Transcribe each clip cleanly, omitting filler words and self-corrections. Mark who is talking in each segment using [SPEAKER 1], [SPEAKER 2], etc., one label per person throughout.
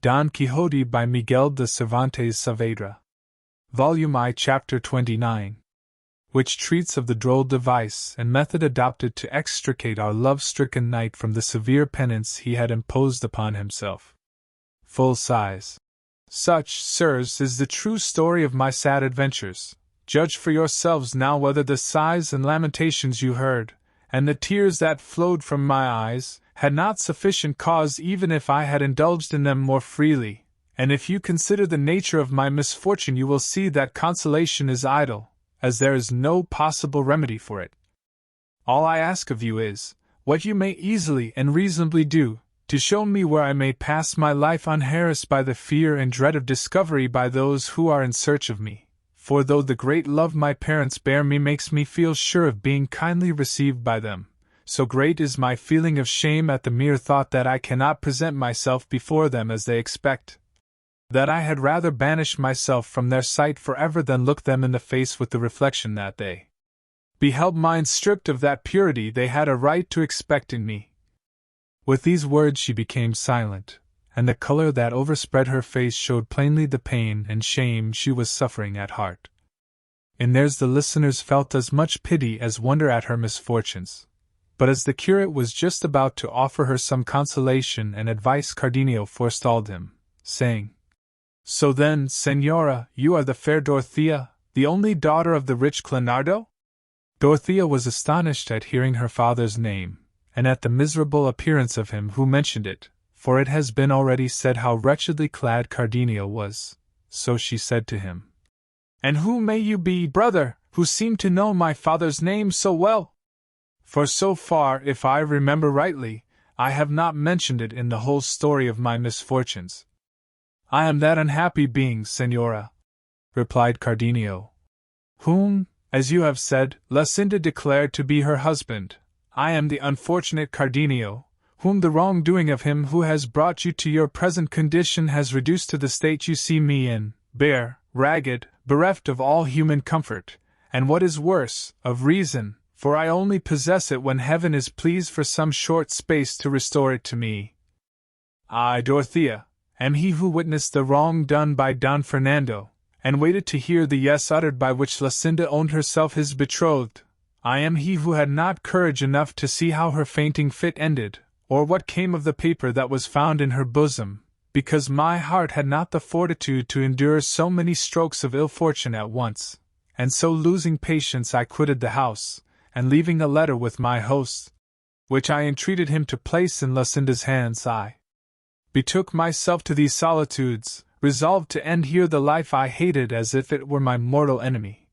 [SPEAKER 1] Don Quixote by Miguel de Cervantes Saavedra. Volume I, Chapter 29, which treats of the droll device and method adopted to extricate our love-stricken knight from the severe penance he had imposed upon himself. Full size. Such, sirs, is the true story of my sad adventures. Judge for yourselves now whether the sighs and lamentations you heard, and the tears that flowed from my eyes, had not sufficient cause even if I had indulged in them more freely, and if you consider the nature of my misfortune you will see that consolation is idle, as there is no possible remedy for it. All I ask of you is, what you may easily and reasonably do, to show me where I may pass my life unharassed by the fear and dread of discovery by those who are in search of me, for though the great love my parents bear me makes me feel sure of being kindly received by them, so great is my feeling of shame at the mere thought that I cannot present myself before them as they expect, that I had rather banish myself from their sight forever than look them in the face with the reflection that they beheld mine stripped of that purity they had a right to expect in me. With these words she became silent, and the color that overspread her face showed plainly the pain and shame she was suffering at heart. In theirs the listeners felt as much pity as wonder at her misfortunes. But as the curate was just about to offer her some consolation and advice, Cardenio forestalled him, saying, "So then, Señora, you are the fair Dorothea, the only daughter of the rich Clenardo?" Dorothea was astonished at hearing her father's name, and at the miserable appearance of him who mentioned it, for it has been already said how wretchedly clad Cardenio was, so she said to him, "And who may you be, brother, who seem to know my father's name so well? For so far, if I remember rightly, I have not mentioned it in the whole story of my misfortunes." "I am that unhappy being, Señora," replied Cardenio, "whom, as you have said, Luscinda declared to be her husband. I am the unfortunate Cardenio, whom the wrongdoing of him who has brought you to your present condition has reduced to the state you see me in, bare, ragged, bereft of all human comfort, and what is worse, of reason, for I only possess it when heaven is pleased for some short space to restore it to me. I, Dorothea, am he who witnessed the wrong done by Don Fernando, and waited to hear the yes uttered by which Luscinda owned herself his betrothed. I am he who had not courage enough to see how her fainting fit ended, or what came of the paper that was found in her bosom, because my heart had not the fortitude to endure so many strokes of ill fortune at once, and so losing patience I quitted the house, and leaving a letter with my host, which I entreated him to place in Luscinda's hands, I betook myself to these solitudes, resolved to end here the life I hated as if it were my mortal enemy.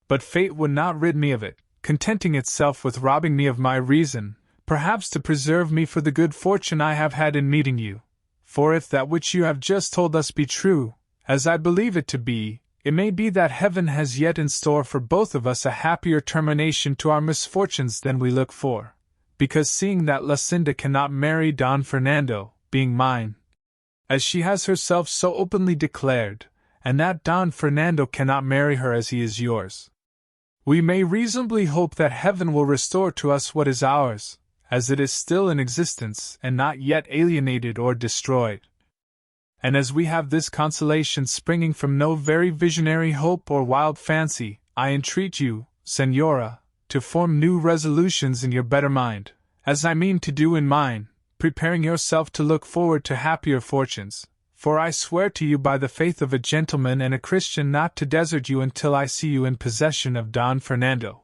[SPEAKER 1] But fate would not rid me of it, contenting itself with robbing me of my reason, perhaps to preserve me for the good fortune I have had in meeting you. For if that which you have just told us be true, as I believe it to be, it may be that heaven has yet in store for both of us a happier termination to our misfortunes than we look for, because seeing that Luscinda cannot marry Don Fernando, being mine, as she has herself so openly declared, and that Don Fernando cannot marry her as he is yours, we may reasonably hope that heaven will restore to us what is ours, as it is still in existence and not yet alienated or destroyed. And as we have this consolation springing from no very visionary hope or wild fancy, I entreat you, Señora, to form new resolutions in your better mind, as I mean to do in mine, preparing yourself to look forward to happier fortunes, for I swear to you by the faith of a gentleman and a Christian not to desert you until I see you in possession of Don Fernando.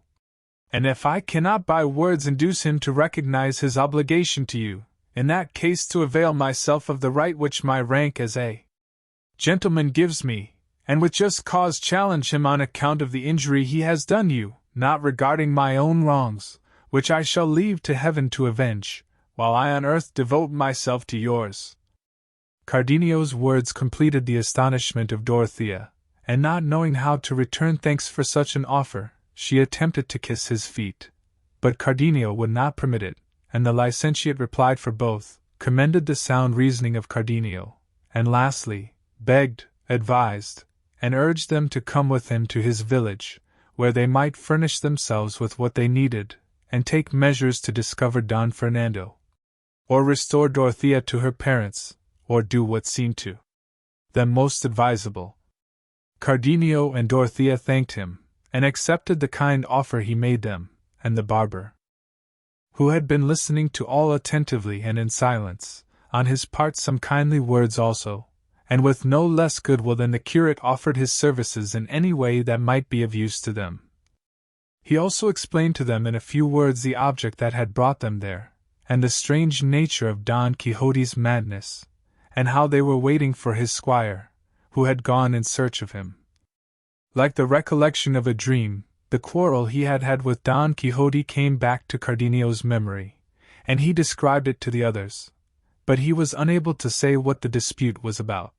[SPEAKER 1] And if I cannot by words induce him to recognize his obligation to you, in that case to avail myself of the right which my rank as a gentleman gives me, and with just cause challenge him on account of the injury he has done you, not regarding my own wrongs, which I shall leave to heaven to avenge, while I on earth devote myself to yours." Cardenio's words completed the astonishment of Dorothea, and not knowing how to return thanks for such an offer, she attempted to kiss his feet. But Cardenio would not permit it, and the licentiate replied for both, commended the sound reasoning of Cardenio, and lastly, begged, advised, and urged them to come with him to his village, where they might furnish themselves with what they needed, and take measures to discover Don Fernando, or restore Dorothea to her parents, or do what seemed to them most advisable. Cardenio and Dorothea thanked him, and accepted the kind offer he made them, and the barber, who had been listening to all attentively and in silence, on his part some kindly words also, and with no less goodwill than the curate offered his services in any way that might be of use to them. He also explained to them in a few words the object that had brought them there, and the strange nature of Don Quixote's madness, and how they were waiting for his squire, who had gone in search of him. Like the recollection of a dream, the quarrel he had had with Don Quixote came back to Cardenio's memory, and he described it to the others, but he was unable to say what the dispute was about.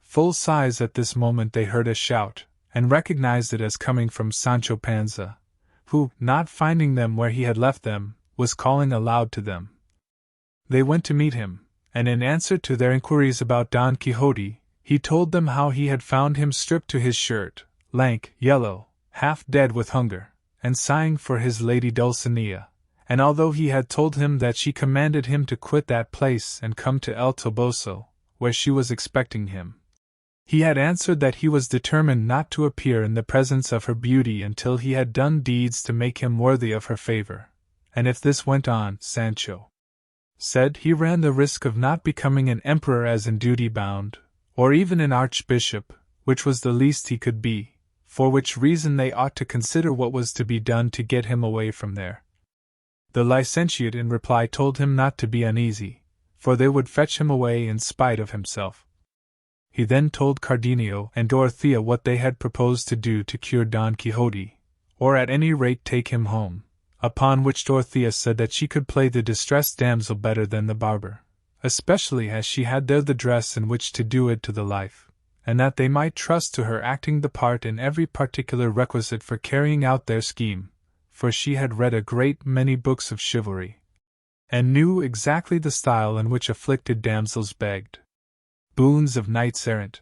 [SPEAKER 1] Full size at this moment they heard a shout, and recognized it as coming from Sancho Panza, who, not finding them where he had left them, was calling aloud to them. They went to meet him, and in answer to their inquiries about Don Quixote, he told them how he had found him stripped to his shirt, lank, yellow, half dead with hunger, and sighing for his lady Dulcinea, and although he had told him that she commanded him to quit that place and come to El Toboso, where she was expecting him, he had answered that he was determined not to appear in the presence of her beauty until he had done deeds to make him worthy of her favor, and if this went on, Sancho said, he ran the risk of not becoming an emperor as in duty bound, or even an archbishop, which was the least he could be, for which reason they ought to consider what was to be done to get him away from there. The licentiate in reply told him not to be uneasy, for they would fetch him away in spite of himself. He then told Cardenio and Dorothea what they had proposed to do to cure Don Quixote, or at any rate take him home, upon which Dorothea said that she could play the distressed damsel better than the barber, especially as she had there the dress in which to do it to the life, and that they might trust to her acting the part in every particular requisite for carrying out their scheme, for she had read a great many books of chivalry, and knew exactly the style in which afflicted damsels begged boons of knights errant.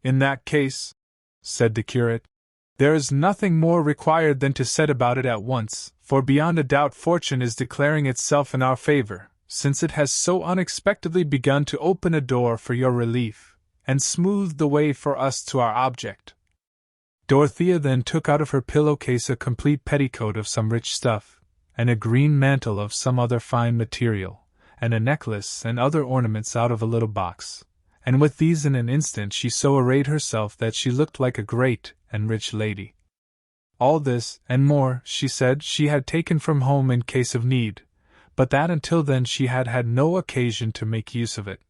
[SPEAKER 1] In that case, said the curate, there is nothing more required than to set about it at once, for beyond a doubt fortune is declaring itself in our favor, since it has so unexpectedly begun to open a door for your relief, and smooth the way for us to our object. Dorothea then took out of her pillow-case a complete petticoat of some rich stuff, and a green mantle of some other fine material, and a necklace and other ornaments out of a little box, and with these in an instant she so arrayed herself that she looked like a great and rich lady. All this, and more, she said, she had taken from home in case of need, but that until then she had had no occasion to make use of it.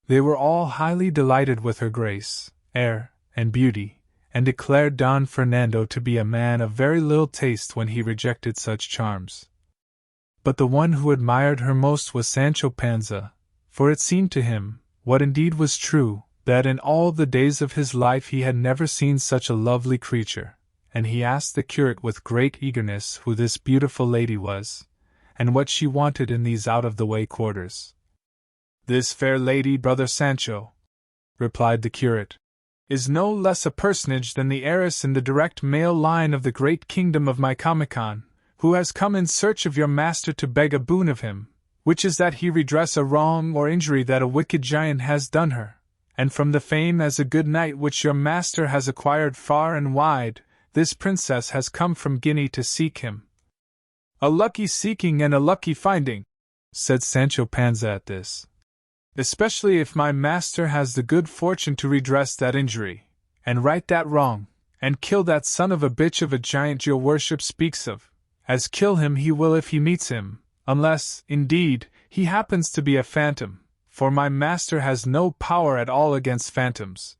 [SPEAKER 1] They were all highly delighted with her grace, air, and beauty, and declared Don Fernando to be a man of very little taste when he rejected such charms. But the one who admired her most was Sancho Panza, for it seemed to him, what indeed was true, that in all the days of his life he had never seen such a lovely creature, and he asked the curate with great eagerness who this beautiful lady was, and what she wanted in these out-of-the-way quarters. This fair lady, brother Sancho, replied the curate, is no less a personage than the heiress in the direct male line of the great kingdom of Micomicon, who has come in search of your master to beg a boon of him, which is that he redress a wrong or injury that a wicked giant has done her, and from the fame as a good knight which your master has acquired far and wide, this princess has come from Guinea to seek him. A lucky seeking and a lucky finding, said Sancho Panza at this, especially if my master has the good fortune to redress that injury, and right that wrong, and kill that son of a bitch of a giant your worship speaks of, as kill him he will if he meets him, unless, indeed, he happens to be a phantom, for my master has no power at all against phantoms.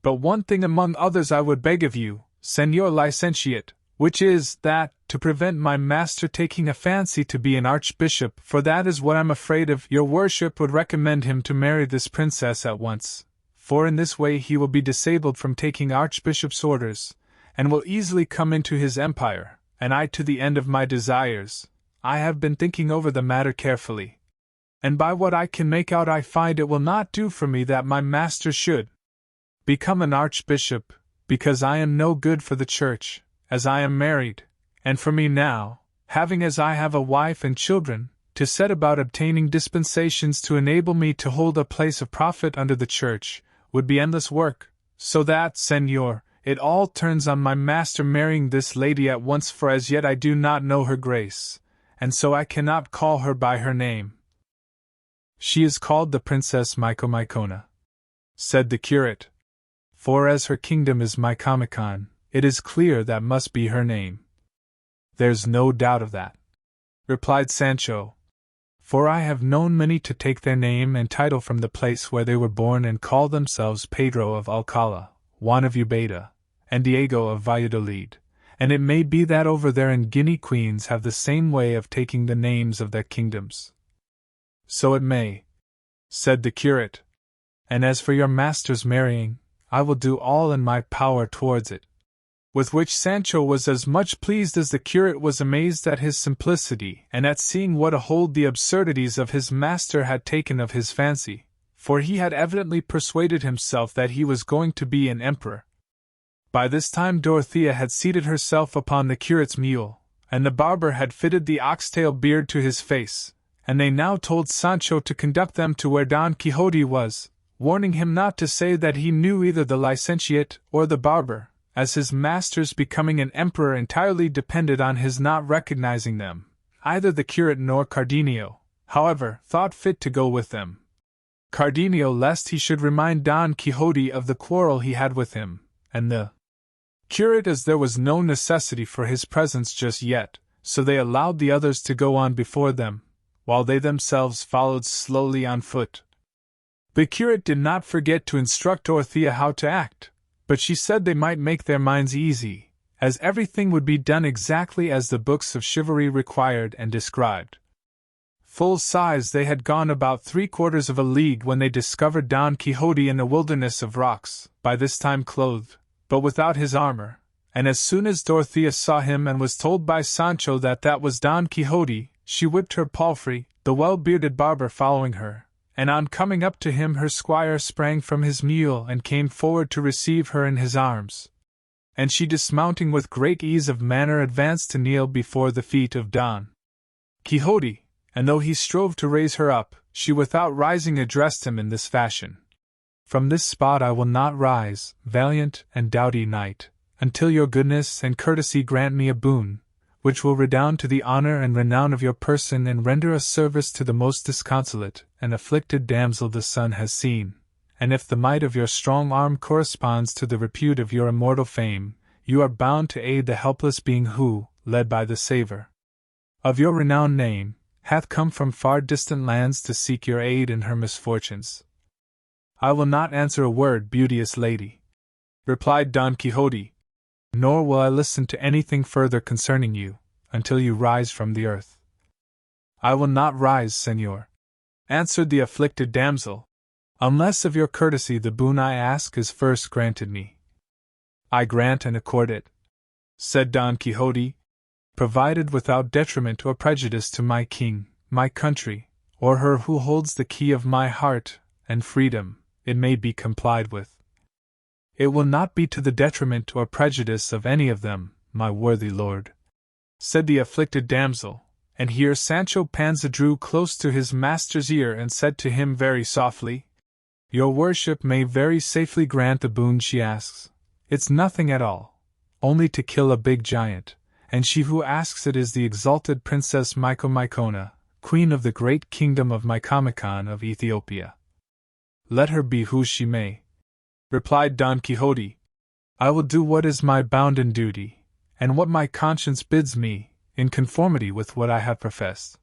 [SPEAKER 1] But one thing among others I would beg of you, Señor Licentiate, which is, that, to prevent my master taking a fancy to be an archbishop, for that is what I'm afraid of, your worship would recommend him to marry this princess at once, for in this way he will be disabled from taking archbishop's orders, and will easily come into his empire, and I to the end of my desires. I have been thinking over the matter carefully, and by what I can make out I find it will not do for me that my master should become an archbishop, because I am no good for the church, as I am married, and for me now, having as I have a wife and children, to set about obtaining dispensations to enable me to hold a place of profit under the church, would be endless work, so that, Señor, it all turns on my master marrying this lady at once, for as yet I do not know her grace, and so I cannot call her by her name. She is called the Princess Micomicona, said the curate. For as her kingdom is Micomicon, it is clear that must be her name. There's no doubt of that, replied Sancho, for I have known many to take their name and title from the place where they were born and call themselves Pedro of Alcala, Juan of Ubeda, and Diego of Valladolid, and it may be that over there in Guinea queens have the same way of taking the names of their kingdoms. So it may, said the curate, and as for your master's marrying, I will do all in my power towards it. With which Sancho was as much pleased as the curate was amazed at his simplicity and at seeing what a hold the absurdities of his master had taken of his fancy, for he had evidently persuaded himself that he was going to be an emperor. By this time Dorothea had seated herself upon the curate's mule, and the barber had fitted the oxtail beard to his face, and they now told Sancho to conduct them to where Don Quixote was, warning him not to say that he knew either the licentiate or the barber, as his master's becoming an emperor entirely depended on his not recognizing them. Either the curate nor Cardenio, however, thought fit to go with them. Cardenio lest he should remind Don Quixote of the quarrel he had with him, and the curate as there was no necessity for his presence just yet, so they allowed the others to go on before them, while they themselves followed slowly on foot. The curate did not forget to instruct Dorothea how to act, but she said they might make their minds easy, as everything would be done exactly as the books of chivalry required and described. Full size they had gone about 3/4 of a league when they discovered Don Quixote in a wilderness of rocks, by this time clothed, but without his armor, and as soon as Dorothea saw him and was told by Sancho that that was Don Quixote, she whipped her palfrey, the well-bearded barber following her, and on coming up to him her squire sprang from his mule and came forward to receive her in his arms. And she dismounting with great ease of manner advanced to kneel before the feet of Don Quixote, and though he strove to raise her up, she without rising addressed him in this fashion. From this spot I will not rise, valiant and doughty knight, until your goodness and courtesy grant me a boon, which will redound to the honor and renown of your person and render a service to the most disconsolate and afflicted damsel the sun has seen, and if the might of your strong arm corresponds to the repute of your immortal fame, you are bound to aid the helpless being who, led by the savour of your renowned name, hath come from far distant lands to seek your aid in her misfortunes. I will not answer a word, beauteous lady, replied Don Quixote, nor will I listen to anything further concerning you, until you rise from the earth. I will not rise, señor, answered the afflicted damsel, unless of your courtesy the boon I ask is first granted me. I grant and accord it, said Don Quixote, provided without detriment or prejudice to my king, my country, or her who holds the key of my heart and freedom, it may be complied with. It will not be to the detriment or prejudice of any of them, my worthy lord, said the afflicted damsel, and here Sancho Panza drew close to his master's ear and said to him very softly, Your worship may very safely grant the boon she asks. It's nothing at all, only to kill a big giant, and she who asks it is the exalted Princess Micomicona, queen of the great kingdom of Micomicon of Ethiopia. Let her be who she may, replied Don Quixote. I will do what is my bounden duty, and what my conscience bids me, in conformity with what I have professed.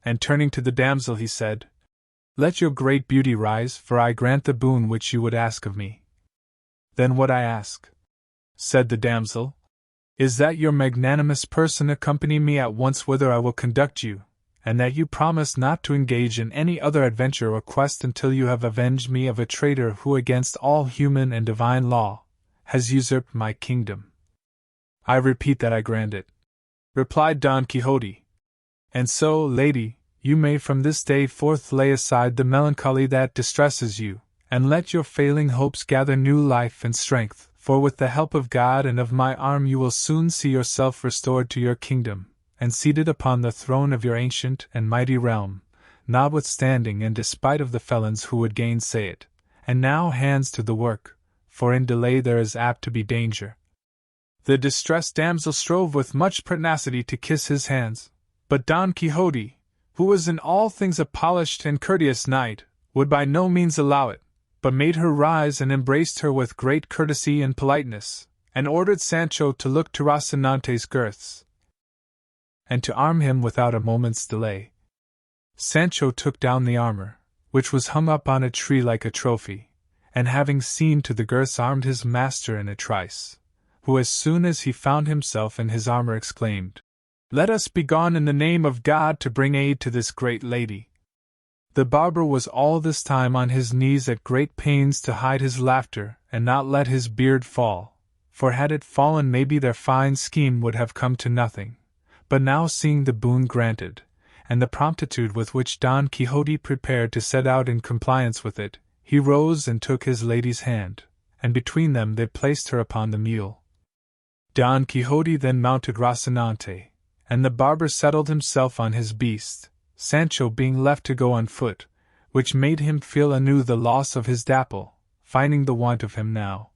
[SPEAKER 1] And turning to the damsel he said, Let your great beauty rise, for I grant the boon which you would ask of me. Then what I ask, said the damsel, is that your magnanimous person accompany me at once whither I will conduct you, and that you promise not to engage in any other adventure or quest until you have avenged me of a traitor who against all human and divine law has usurped my kingdom. I repeat that I grant it, replied Don Quixote. And so, lady, you may from this day forth lay aside the melancholy that distresses you, and let your failing hopes gather new life and strength, for with the help of God and of my arm you will soon see yourself restored to your kingdom, and seated upon the throne of your ancient and mighty realm, notwithstanding and despite of the felons who would gainsay it. And now hands to the work, for in delay there is apt to be danger. The distressed damsel strove with much pertinacity to kiss his hands, but Don Quixote, who was in all things a polished and courteous knight, would by no means allow it, but made her rise and embraced her with great courtesy and politeness, and ordered Sancho to look to Rocinante's girths, and to arm him without a moment's delay. Sancho took down the armor, which was hung up on a tree like a trophy, and having seen to the girths armed his master in a trice, who as soon as he found himself in his armor exclaimed, "Let us be gone in the name of God to bring aid to this great lady." The barber was all this time on his knees at great pains to hide his laughter and not let his beard fall, for had it fallen maybe their fine scheme would have come to nothing. But now seeing the boon granted, and the promptitude with which Don Quixote prepared to set out in compliance with it, he rose and took his lady's hand, and between them they placed her upon the mule. Don Quixote then mounted Rocinante, and the barber settled himself on his beast, Sancho being left to go on foot, which made him feel anew the loss of his Dapple, finding the want of him now.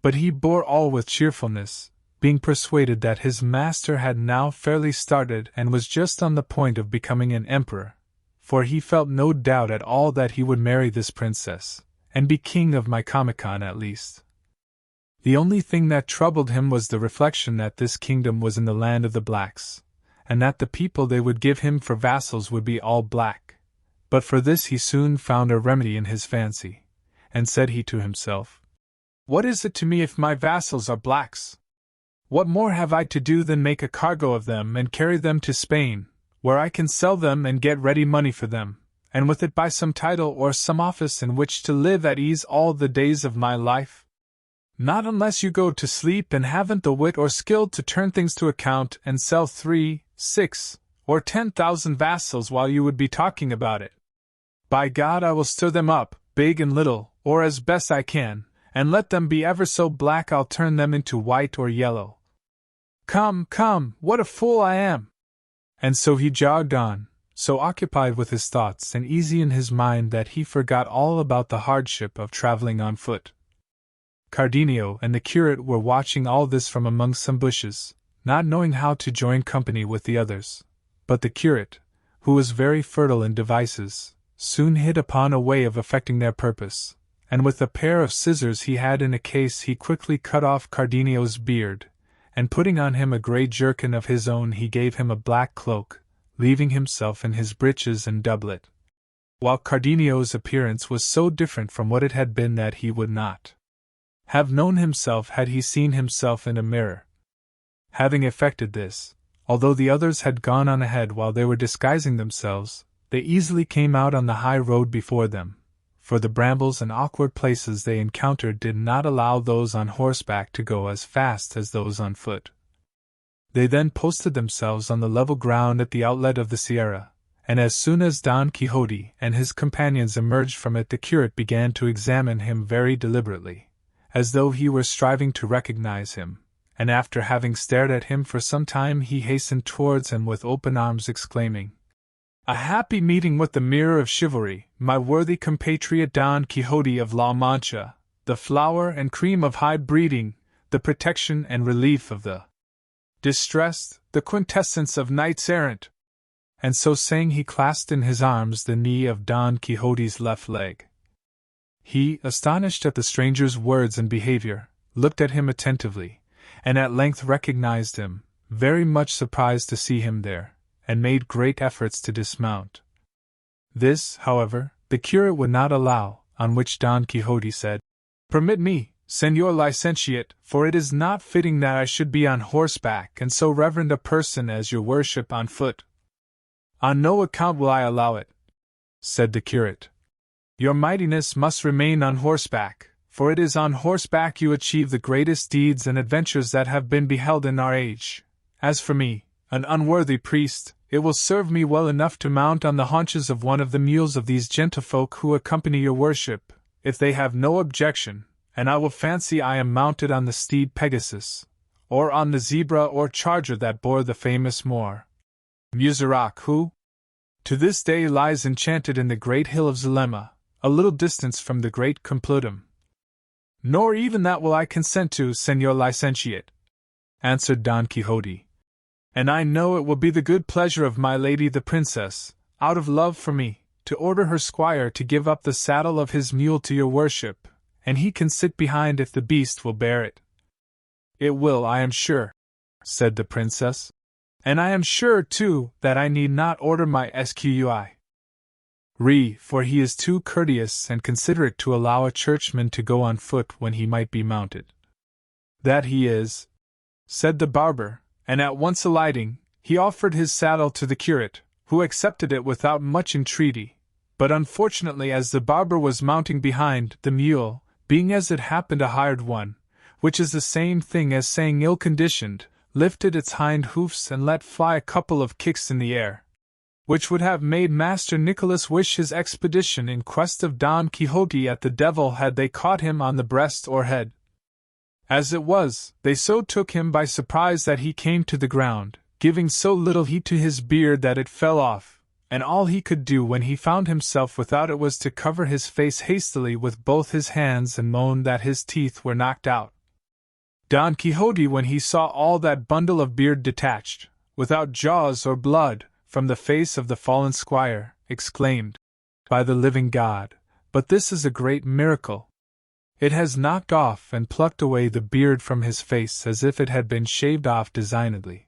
[SPEAKER 1] But he bore all with cheerfulness, being persuaded that his master had now fairly started and was just on the point of becoming an emperor, for he felt no doubt at all that he would marry this princess, and be king of Micomicon at least. The only thing that troubled him was the reflection that this kingdom was in the land of the blacks, and that the people they would give him for vassals would be all black. But for this he soon found a remedy in his fancy, and said he to himself, "What is it to me if my vassals are blacks? What more have I to do than make a cargo of them and carry them to Spain, where I can sell them and get ready money for them, and with it buy some title or some office in which to live at ease all the days of my life? Not unless you go to sleep and haven't the wit or skill to turn things to account and sell 3, 6, or 10,000 vassals while you would be talking about it. By God, I will stir them up, big and little, or as best I can, and let them be ever so black I'll turn them into white or yellow. Come, come, what a fool I am!" And so he jogged on, so occupied with his thoughts and easy in his mind that he forgot all about the hardship of traveling on foot. Cardenio and the curate were watching all this from among some bushes, not knowing how to join company with the others. But the curate, who was very fertile in devices, soon hit upon a way of effecting their purpose, and with a pair of scissors he had in a case he quickly cut off Cardenio's beard, and putting on him a grey jerkin of his own he gave him a black cloak, leaving himself in his breeches and doublet, while Cardenio's appearance was so different from what it had been that he would not have known himself had he seen himself in a mirror. Having effected this, although the others had gone on ahead while they were disguising themselves, they easily came out on the high road before them, for the brambles and awkward places they encountered did not allow those on horseback to go as fast as those on foot. They then posted themselves on the level ground at the outlet of the Sierra, and as soon as Don Quixote and his companions emerged from it the curate began to examine him very deliberately, as though he were striving to recognize him, and after having stared at him for some time he hastened towards him with open arms exclaiming, "A happy meeting with the mirror of chivalry, my worthy compatriot Don Quixote of La Mancha, the flower and cream of high breeding, the protection and relief of the distressed, the quintessence of knights errant." And so saying he clasped in his arms the knee of Don Quixote's left leg. He, astonished at the stranger's words and behavior, looked at him attentively, and at length recognized him, very much surprised to see him there, and made great efforts to dismount. This, however, the curate would not allow, on which Don Quixote said, "Permit me, Señor Licentiate, for it is not fitting that I should be on horseback and so reverend a person as your worship on foot." "On no account will I allow it," said the curate. "Your mightiness must remain on horseback, for it is on horseback you achieve the greatest deeds and adventures that have been beheld in our age. As for me, an unworthy priest, it will serve me well enough to mount on the haunches of one of the mules of these gentlefolk who accompany your worship, if they have no objection, and I will fancy I am mounted on the steed Pegasus, or on the zebra or charger that bore the famous Moor, Musarac, who, to this day, lies enchanted in the great hill of Zulema, a little distance from the great Complutum. Nor even that will I consent to, Señor Licentiate, answered Don Quixote. And I know it will be the good pleasure of my lady the princess, out of love for me, to order her squire to give up the saddle of his mule to your worship, and he can sit behind if the beast will bear it. It will, I am sure, said the princess. And I am sure, too, that I need not order my squi. For he is too courteous and considerate to allow a churchman to go on foot when he might be mounted. That he is, said the barber, and at once alighting, he offered his saddle to the curate, who accepted it without much entreaty, but unfortunately as the barber was mounting behind, the mule, being as it happened a hired one, which is the same thing as saying ill-conditioned, lifted its hind hoofs and let fly a couple of kicks in the air, which would have made Master Nicholas wish his expedition in quest of Don Quixote at the devil had they caught him on the breast or head. As it was, they so took him by surprise that he came to the ground, giving so little heed to his beard that it fell off, and all he could do when he found himself without it was to cover his face hastily with both his hands and moan that his teeth were knocked out. Don Quixote, when he saw all that bundle of beard detached, without jaws or blood, from the face of the fallen squire, exclaimed, "By the living God, but this is a great miracle! It has knocked off and plucked away the beard from his face as if it had been shaved off designedly."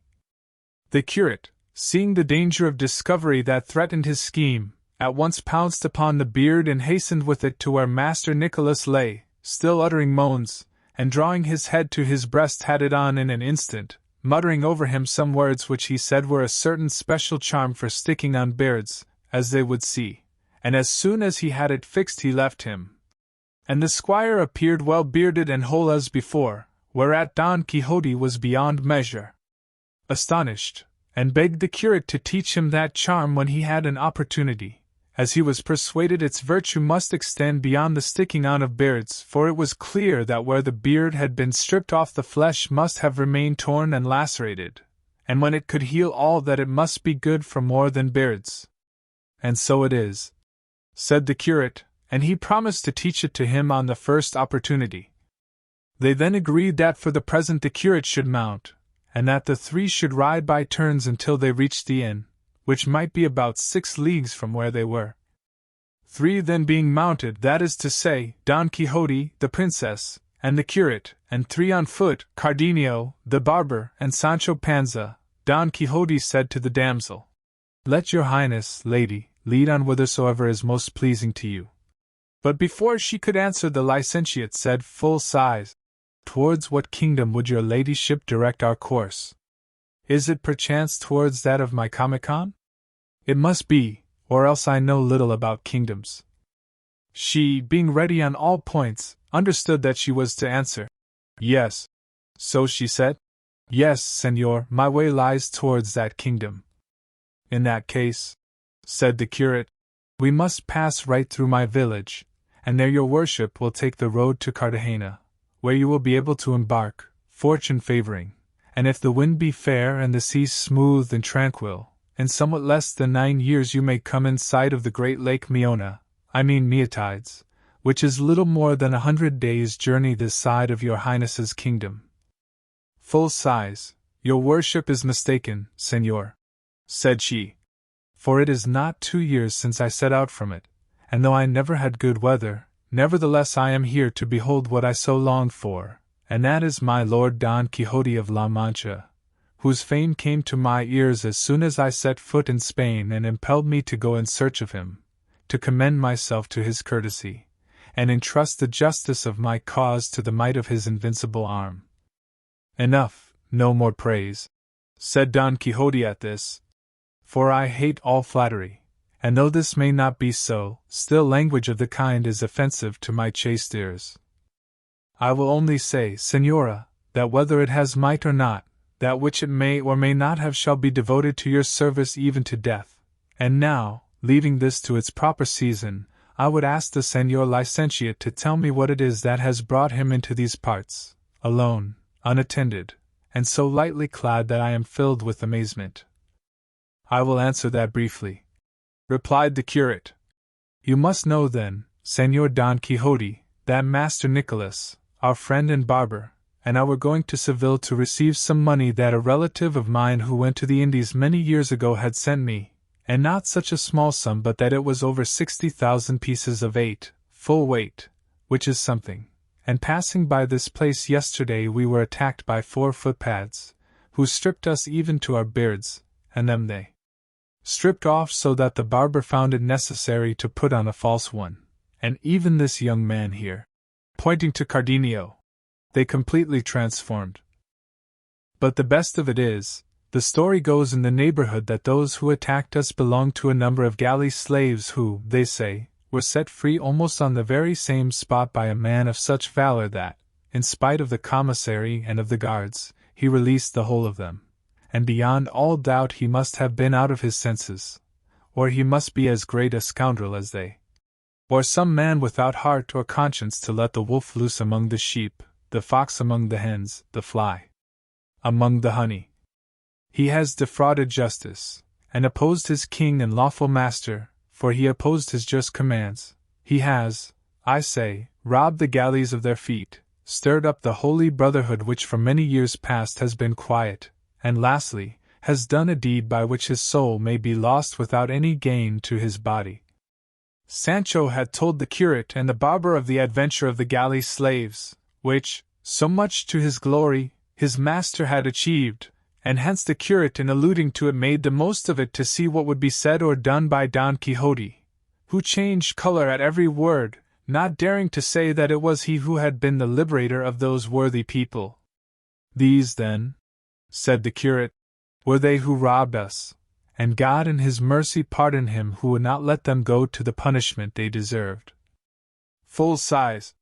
[SPEAKER 1] The curate, seeing the danger of discovery that threatened his scheme, at once pounced upon the beard and hastened with it to where Master Nicholas lay, still uttering moans, and drawing his head to his breast had it on in an instant, muttering over him some words which he said were a certain special charm for sticking on beards, as they would see, and as soon as he had it fixed he left him. And the squire appeared well bearded and whole as before, whereat Don Quixote was beyond measure astonished, and begged the curate to teach him that charm when he had an opportunity, as he was persuaded its virtue must extend beyond the sticking on of beards, for it was clear that where the beard had been stripped off the flesh must have remained torn and lacerated, and when it could heal all that it must be good for more than beards. And so it is, said the curate, and he promised to teach it to him on the first opportunity. They then agreed that for the present the curate should mount, and that the three should ride by turns until they reached the inn, which might be about 6 leagues from where they were. 3 then being mounted, that is to say, Don Quixote, the princess, and the curate, and 3 on foot, Cardenio, the barber, and Sancho Panza, Don Quixote said to the damsel, "Let your highness, lady, lead on whithersoever is most pleasing to you." But before she could answer, the licentiate said full sighs, "Towards what kingdom would your ladyship direct our course? Is it perchance towards that of my Comicon? It must be, or else I know little about kingdoms." She, being ready on all points, understood that she was to answer, "Yes." So she said, "Yes, señor, my way lies towards that kingdom." "In that case," said the curate, "we must pass right through my village, and there your worship will take the road to Cartagena, where you will be able to embark, fortune favoring, and if the wind be fair and the sea smooth and tranquil, in somewhat less than 9 years you may come in sight of the great lake Meotides, which is little more than 100 days' journey this side of your highness's kingdom." "Full size, your worship is mistaken, señor," said she, "for it is not 2 years since I set out from it, and though I never had good weather, nevertheless I am here to behold what I so longed for, and that is my Lord Don Quixote of La Mancha, whose fame came to my ears as soon as I set foot in Spain and impelled me to go in search of him, to commend myself to his courtesy, and entrust the justice of my cause to the might of his invincible arm." "Enough, no more praise," said Don Quixote at this, "for I hate all flattery. And though this may not be so, still language of the kind is offensive to my chaste ears. I will only say, señora, that whether it has might or not, that which it may or may not have shall be devoted to your service even to death. And now, leaving this to its proper season, I would ask the señor licentiate to tell me what it is that has brought him into these parts, alone, unattended, and so lightly clad that I am filled with amazement. I will answer that briefly, replied the curate. You must know then, Señor Don Quixote, that Master Nicholas, our friend and barber, and I were going to Seville to receive some money that a relative of mine who went to the Indies many years ago had sent me, and not such a small sum but that it was over 60,000 pieces of 8, full weight, which is something. And passing by this place yesterday we were attacked by 4 footpads, who stripped us even to our beards, and them they stripped off so that the barber found it necessary to put on a false one, and even this young man here, pointing to Cardenio, they completely transformed. But the best of it is, the story goes in the neighborhood that those who attacked us belonged to a number of galley slaves who, they say, were set free almost on the very same spot by a man of such valor that, in spite of the commissary and of the guards, he released the whole of them. And beyond all doubt he must have been out of his senses, or he must be as great a scoundrel as they, or some man without heart or conscience to let the wolf loose among the sheep, the fox among the hens, the fly among the honey. He has defrauded justice, and opposed his king and lawful master, for he opposed his just commands. He has, I say, robbed the galleys of their feet, stirred up the holy brotherhood which for many years past has been quiet, and lastly, has done a deed by which his soul may be lost without any gain to his body. Sancho had told the curate and the barber of the adventure of the galley slaves, which, so much to his glory, his master had achieved, and hence the curate in alluding to it made the most of it to see what would be said or done by Don Quixote, who changed color at every word, not daring to say that it was he who had been the liberator of those worthy people. These, then, said the curate, were they who robbed us, and God in his mercy pardon him who would not let them go to the punishment they deserved. Full sighs,